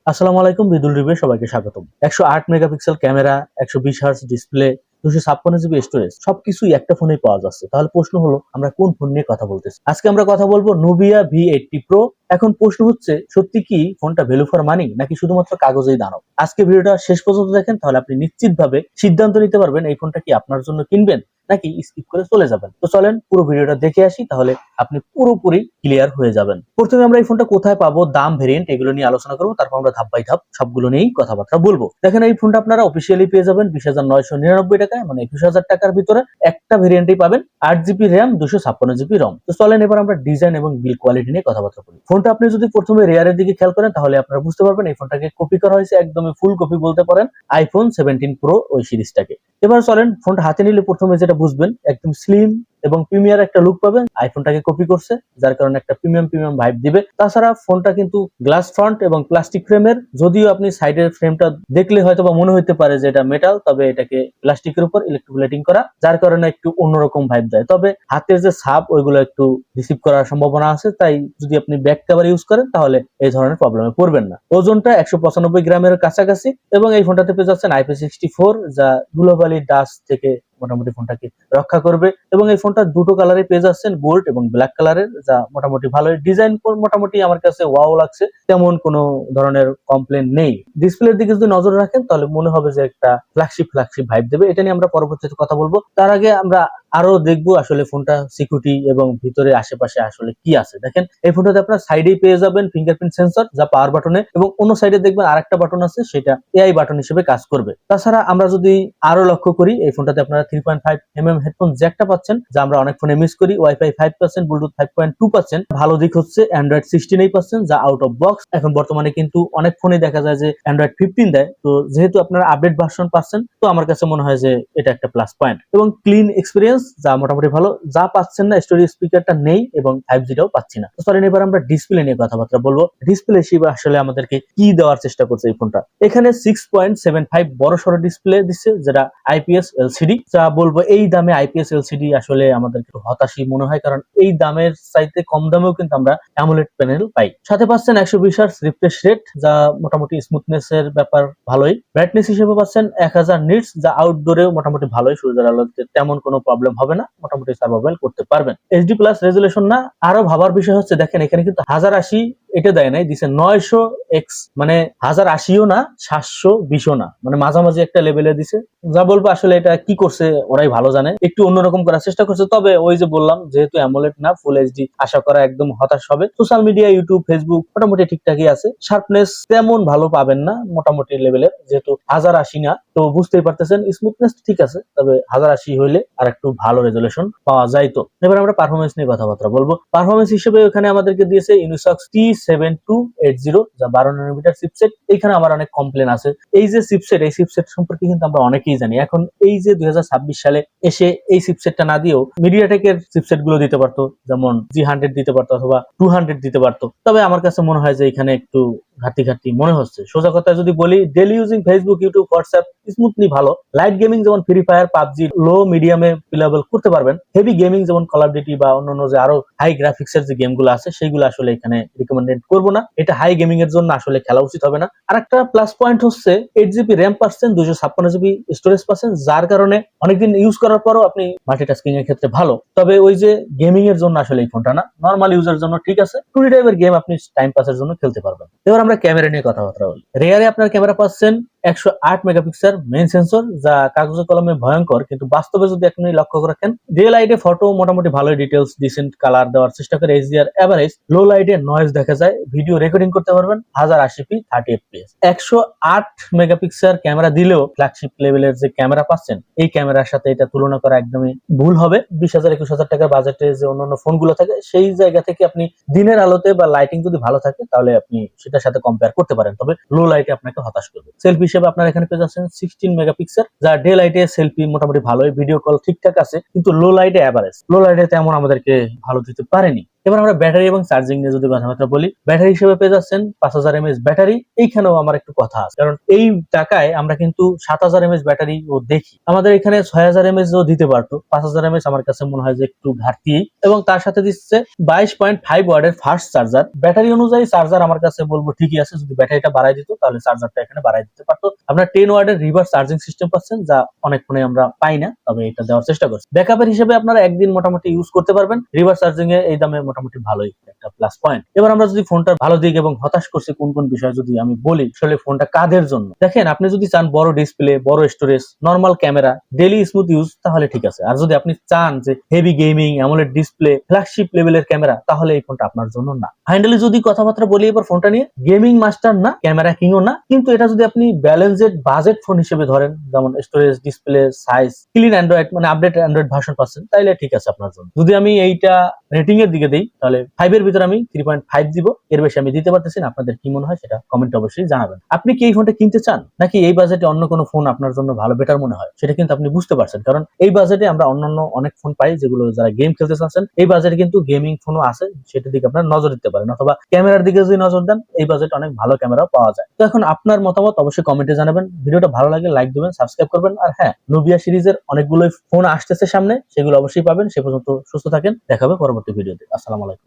আসসালামু আলাইকুম, বিদুল রিবে সবাইকে স্বাগতম। 108 megapixel camera, 120 hertz display, 256 GB storage সবকিছুই একটা ফোনেই পাওয়া যাচ্ছে। তাহলে প্রশ্ন হলো আমরা কোন ফোন নিয়ে কথা বলতেছি? আজকে আমরা কথা বলবো Nubia V80 Pro। এখন প্রশ্ন হচ্ছে সত্যি কি ফোনটা ভ্যালু ফর মানি নাকি শুধুমাত্র কাগজেই দানব? আজকে ভিডিওটা শেষ পর্যন্ত দেখেন, তাহলে আপনি নিশ্চিতভাবে সিদ্ধান্ত নিতে পারবেন এই ফোনটা কি আপনার জন্য কিনবেন নাকি স্কিপ করে চলে যাবেন। তো চলেন পুরো ভিডিওটা দেখে আসি, তাহলে আপনি পুরোপুরি ক্লিয়ার হয়ে যাবেন। প্রথমে আমরা এই ফোনটা কোথায় পাবো, দাম, ভেরিয়েন্ট এগুলো নিয়ে আলোচনা করবো, তারপর আমরা ধাপ বাই ধাপ সবগুলো নিয়েই কথাবার্তা বলবো। দেখেন এই ফোনটা আপনারা অফিসিয়ালি পেয়ে যাবেন 20,999 টাকায়, মানে 21,000 টাকার ভিতরে একটা ভেরিয়েন্টই পাবেন, 8 জিবি র্যাম, 256 জিবি রম। তো চলেন এবার আমরা ডিজাইন এবং বিল কোয়ালিটি নিয়ে কথাবার্তা বলি। ফোনটা আপনি যদি প্রথমে রেয়ারের দিকে খেয়াল করেন তাহলে আপনারা বুঝতে পারবেন এই ফোনটাকে কপি করা হয়েছে, একদমই ফুল কপি বলতে পারেন আইফোন 17 প্রো ওই সিরিজটাকে। এবার চলেন ফোনটা হাতে নিলে প্রথমে যেটা বুঝবেন, একদম স্লিম এবং প্রিমিয়ার একটা লুক পাবেন। আইফোনটাকে কপি করছে, যার কারণে একটা প্রিমিয়াম ভাইব দিবে। তাছাড়া ফোনটা কিন্তু গ্লাস ফ্রন্ট এবং প্লাস্টিক ফ্রেমের, যদিও আপনি সাইডের ফ্রেমটা দেখলে হয়তো বা মনে হতে পারে যে এটা মেটাল, তবে এটাকে প্লাস্টিকের উপর ইলেকট্রোপ্লেটিং করা, যার কারণে একটু অন্যরকম ভাইব দেয়। তবে হাতের যে ছাপ ওইগুলো একটু রিসিভ করার সম্ভাবনা আছে, তাই যদি আপনি ব্যাক কভার ইউজ করেন তাহলে এই ধরনের প্রবলেমে পড়বেন না। ওজনটা 195 গ্রামের কাছাকাছি এবং এই ফোনটাতে পেয়ে যাচ্ছেন IP64, যা ধুলোবালি ডাস্ট থেকে মোটামুটি ফোনটাকে রক্ষা করবে। এবং এই ফোনটা দুটো কালারে পেয়ে যাচ্ছেন, গোল্ড এবং ব্ল্যাক কালারের, যা মোটামুটি ভালো। ডিজাইন মোটামুটি আমার কাছে ওয়াও লাগছে, তেমন কোনো ধরনের কমপ্লেন নেই। ডিসপ্লের দিকে যদি নজর রাখেন তাহলে মনে হবে যে একটা ফ্ল্যাগশিপ ভাইব দেবে। এটা নিয়ে আমরা পরবর্তীতে কথা বলবো। তার আগে আমরা আরো দেখবো আসলে ফোনটা সিকিউরিটি এবং ভিতরে আশেপাশে আসলে কি আছে। দেখেন এই ফোনটাতে আপনার সাইডেই পেয়ে যাবেন ফিঙ্গারপ্রিন্ট সেন্সর, যা পাওয়ার বাটনে, এবং অন্য সাইডে দেখবেন আরেকটা বাটন আছে, সেটা এআই বাটন হিসেবে কাজ করবে। তাছাড়া আমরা যদি আরো লক্ষ্য করি, এই ফোনটাতে আপনারা 3.5mm হেডফোন জ্যাকটা পাচ্ছেন, যা আমরা অনেক ফোনে মিস করি। Wifi 5%, Bluetooth 5.2%। ভালো দিক হচ্ছে অ্যান্ড্রয়েড 16 এই পাচ্ছেন, যা আউট অফ বক্স। এখন বর্তমানে কিন্তু অনেক ফোনে দেখা যায় যে অ্যান্ড্রয়েড 15 দেয়, তো যেহেতু আপনারা আপডেট ভার্সন পাচ্ছেন, তো আমার কাছে মনে হয় যে এটা একটা প্লাস পয়েন্ট। এবং ক্লিন এক্সপিরিয়েন্স, যা মোটামুটি ভালো। যা পাচ্ছেন না, স্টোরি স্পিকারটা নেই এবং 5Gটাও পাচ্ছি না। তো চলেন এবার আমরা ডিসপ্লে নিয়ে কথাবার্তা বলবো। ডিসপ্লে হিসেবে আসলে আমাদেরকে কি দেওয়ার চেষ্টা করছে এই ফোনটা? এখানে 6.75 বড় সড়ো ডিসপ্লে দিচ্ছে, যেটা IPS LCD। যা বলবো, এই দামে IPS LCD আসলে আমাদের একটু হতাশই মনে হয়, কারণ এই দামের চাইতে কম দামেও কিন্তু আমরা অ্যামোলেড প্যানেল পাই। সাথে পাচ্ছেন 120 হার্জ রিফ্রেশ রেট, যা মোটামুটি স্মুথনেস এর ব্যাপার ভালোই। ব্রাইটনেস হিসেবে পাচ্ছেন 1000 নিটস, যা আউটডোরেও মোটামুটি ভালোই, সূর্যের আলোতে তেমন কোনো প্রবলেম হবে না, মোটামুটি সার্ভাইভাল করতে পারবেন। HD প্লাস রেজুলেশন না, আরো ভাবার বিষয় হচ্ছে দেখেন এখানে কিন্তু 1080 এটা দেয় নাই, দিছে 900x, মানে 1080ও না 720ও না, মানে মাঝামাঝি একটা লেভেলে দিছে। যা বলবো আসলে এটা কি করছে ওরাই ভালো জানে, একটু অন্যরকম করার চেষ্টা করছে। তবে ওই যে বললাম, যেহেতু অ্যামোলেড না, ফুল HD আশা করা একদম হতাশ হবে। সোশ্যাল মিডিয়া, ইউটিউব, ফেসবুক মোটামুটি ঠিকঠাকই আছে। শার্পনেস তেমন ভালো পাবেন না, মোটামুটি লেভেলের, যেহেতু 1080 না, তো বুঝতেই পারতেছেন। স্মুথনেস ঠিক আছে, তবে 1080 হইলে আর একটু ভালো রেজুলেশন পাওয়া যায়। তো এবার আমরা পারফরমেন্স নিয়ে কথাবার্তা বলবো। পারফরমেন্স হিসেবে এখানে আমাদেরকে দিয়েছে ইউনিসক্স T7280, যা 12nm চিপসেট। এখানে আমার অনেক কমপ্লেন আছে। এই যে চিপসেট, এই চিপসেট সম্পর্কে কিন্তু আমরা অনেকেই জানি। এখন এই যে 2026 সালে এসে এই চিপসেটটা না দিয়েও মিডিয়াটেকের চিপসেট গুলো দিতে পারতো, যেমন G100 দিতে পারতো অথবা 200 দিতে পারতো। তবে আমার কাছে মনে হয় যে এখানে একটু ঘাটতি মনে হচ্ছে। সোজা কথা যদি বলি, daily using Facebook, YouTube, WhatsApp smoothly ভালো। লাইট গেমিং যেমন ফ্রি ফায়ার, পাবজি লো মিডিয়ামে প্লেয়েবল করতে পারবেন। হেভি গেমিং যেমন কল অফ ডিউটি বা অন্যান্য যে আরো হাই গ্রাফিক্সের যে গেমগুলো আছে, সেইগুলো আসলে এখানে রিকমেন্ডেড করবো না। এটা হাই গেমিং এর জন্য আসলে খেলা উচিত হবে না। আর একটা প্লাস পয়েন্ট হচ্ছে 8 জিবি র্যাম পাচ্ছেন, 256 জিবি স্টোরেজ পাচ্ছেন, যার কারণে অনেকদিন ইউজ করার পরও আপনি মাল্টিটাস্কিং এর ক্ষেত্রে ভালো। তবে ওই যে গেমিং এর জন্য আসলে এই ফোনটা না, নর্মাল ইউজার জন্য ঠিক আছে। টুনি টাইপের গেম আপনি টাইম পাসের জন্য খেলতে পারবেন। এবার আমরা ক্যামেরা নিয়ে কথাবার্তা বলি। রেয়ারে আপনার ক্যামেরা পাচ্ছেন 108 মেগাপিক্সেল মেইন সেন্সর, যা কাগজে কলমে ভয়ঙ্কর, কিন্তু বাস্তবে যদি আপনি লক্ষ্য রাখেন, ডে লাইটে ফটো মোটামুটি ভালোই ডিটেলস, ডিসেন্ট কালার দেওয়ার চেষ্টা করে। HDR এভারেজ, লো লাইটে নয়েজ দেখা যায়, ভিডিও রেকর্ডিং করতে পারবেন 1080p 30fps। 108 মেগাপিক্সেল ক্যামেরা দিলেও ফ্ল্যাগশিপ লেভেলের যে ক্যামেরা পাচ্ছেন, এই ক্যামেরার সাথে এটা তুলনা করা একদমই ভুল হবে। 20,000-21,000 টাকার বাজেটে যে অন্যান্য ফোনগুলো থাকে, সেই জায়গা থেকে আপনি দিনের আলোতে বা লাইটিং যদি ভালো থাকে তাহলে আপনি সেটার সাথে কম্পেয়ার করতে পারেন। তবে লো লাইটে আপনাকে হতাশ করবে। সেলফি হিসেবে আপনার এখানে পেয়ে যাচ্ছেন 16 মেগাপিক্সেল, যা ডে লাইটে সেলফি মোটামুটি ভালোই, ভিডিও কল ঠিকঠাক আছে, কিন্তু লো লাইটে এভারেজ, লো লাইটে তেমন আমাদেরকে ভালো দিতে পারেনি। এবার আমরা ব্যাটারি এবং চার্জিং নিয়ে যদি কথাবার্তা বলি, ব্যাটারি হিসেবে পেয়ে যাচ্ছেন 5000 mAh ব্যাটারি। এইখানেও আমার একটু কথা আছে, কারণ এই টাকায় আমরা কিন্তু 7000 mAh ব্যাটারি ও দেখি, আমাদের এখানে 6000 mAh ও দিতে পারতো। 5000 mAh আমার কাছে মনে হয় যে একটু ঘাটতি। এবং তার সাথে দিচ্ছে 22.5 ওয়াটের ফাস্ট চার্জার। ব্যাটারি অনুযায়ী চার্জার আমার কাছে বলবো ঠিকই আছে, যদি ব্যাটারিটা বাড়াই দিত তাহলে চার্জারটা এখানে বাড়াই দিতে পারতো। আপনার 10 ওয়াটের রিভার্স চার্জিং সিস্টেম পাচ্ছেন, যা অনেক ফোনে আমরা পাই না, তবে এটা দেওয়ার চেষ্টা করছি। ব্যাকআপের হিসেবে আপনারা একদিন মোটামুটি ইউজ করতে পারবেন। রিভার্স চার্জিং এ এই দামে মোটামুটি ভালোই একটা প্লাস পয়েন্ট। এবার আমরা যদি ফোনটার ভালো দিক এবং হতাশ করছি কোন কোন বিষয় যদি আমি বলি, আসলে ফোনটা কাদের জন্য, দেখেন আপনি যদি চান বড় ডিসপ্লে, বড় storage, normal camera, daily smooth use, তাহলে ঠিক আছে। আর যদি আপনি চান যে heavy gaming, AMOLED display, flagship লেভেলের ক্যামেরা, তাহলে এই ফোনটা আপনার জন্য না। ফাইনালি যদি কথাবার্তা বলি এবার ফোনটা নিয়ে, গেমিং মাস্টার না, ক্যামেরা কিংও না, কিন্তু এটা যদি আপনি ব্যালেন্সেড বাজেট ফোন হিসেবে ধরেন, যেমন storage, display, size, clean Android মানে আপডেট অ্যান্ড্রয়েড ভার্সন পাচ্ছেন, তাইলে ঠিক আছে আপনার জন্য। যদি আমি এইটা রেটিং এর দিকে দিই, তাহলে 5 এর ভিতরে আমি 3.5 দিব। এর বেশি আমি দিতে পারতেছি না। আপনাদের কি মনে হয় সেটা কমেন্টে অবশ্যই জানাবেন। আপনি কি এই ফোনটা কিনতে চান, নাকি এই বাজেটে অন্য কোনো ফোন আপনার জন্য ভালো বেটার মনে হয়, সেটা কিন্তু আপনি বুঝতে পারছেন। কারণ এই বাজেটে আমরা অন্যান্য অনেক ফোন পাই, যেগুলো যারা গেম খেলতে চাচ্ছেন, এই বাজেটে কিন্তু গেমিং ফোনও আছে, সেটার দিকে আপনার নজর দিতে পারেন। অথবা ক্যামেরার দিকে যদি নজর দেন, এই বাজেটে অনেক ভালো ক্যামেরাও পাওয়া যায়। তো এখন আপনার মতামত অবশ্যই কমেন্টে জানাবেন। ভিডিওটা ভালো লাগলে লাইক দিবেন, সাবস্ক্রাইব করবেন। আর হ্যাঁ, নুবিয়া সিরিজের অনেকগুলো ফোন আসতেছে সামনে, সেগুলো অবশ্যই পাবেন। সে পর্যন্ত সুস্থ থাকেন, দেখা হবে পরবর্তী ভিডিওতে। আসসালামু আলাইকুম।